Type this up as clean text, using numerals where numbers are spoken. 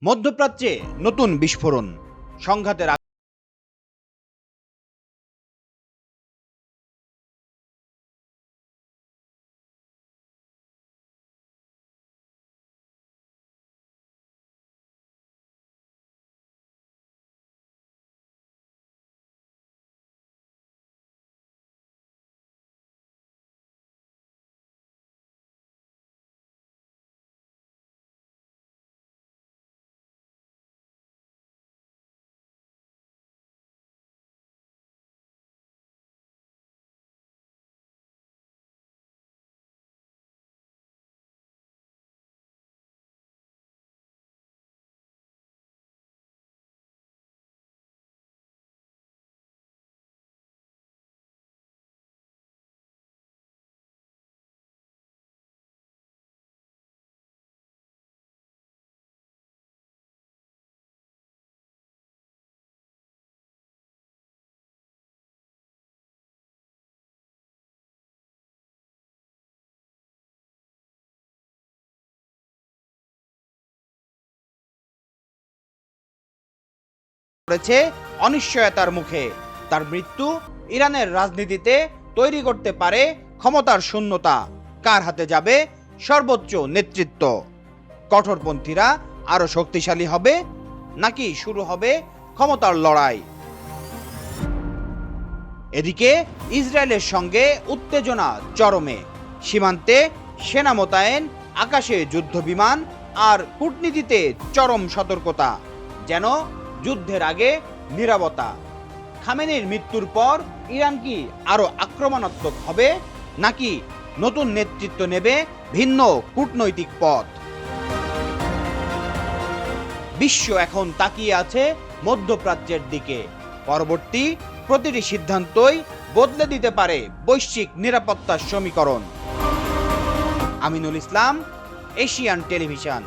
মধ্যপ্রাচ্যে নতুন বিস্ফোরণ, সংঘাতের পড়েছে অনিশ্চয়তার মুখে। তার মৃত্যু ইরানের রাজনীতিতে তৈরি করতে পারে ক্ষমতার শূন্যতা। কার হাতে যাবে সর্বোচ্চ নেতৃত্ব? কঠোরপন্থীরা আরো শক্তিশালী হবে, নাকি শুরু হবে ক্ষমতার লড়াই? এদিকে ইসরায়েলের সঙ্গে উত্তেজনা চরমে। সীমান্তে সেনা মোতায়েন, আকাশে যুদ্ধবিমান আর কূটনীতিতে চরম সতর্কতা, যেন যুদ্ধের আগে নীরবতা। খামেনির মৃত্যুর পর ইরান কি আরো আক্রমণাত্মক হবে, নাকি নতুন নেতৃত্ব নেবে ভিন্ন কূটনৈতিক পথ? বিশ্ব এখন তাকিয়ে আছে মধ্যপ্রাচ্যের দিকে। পরবর্তী প্রতিটি সিদ্ধান্তই বদলে দিতে পারে বৈশ্বিক নিরাপত্তার সমীকরণ। Aminul Islam, Asian television.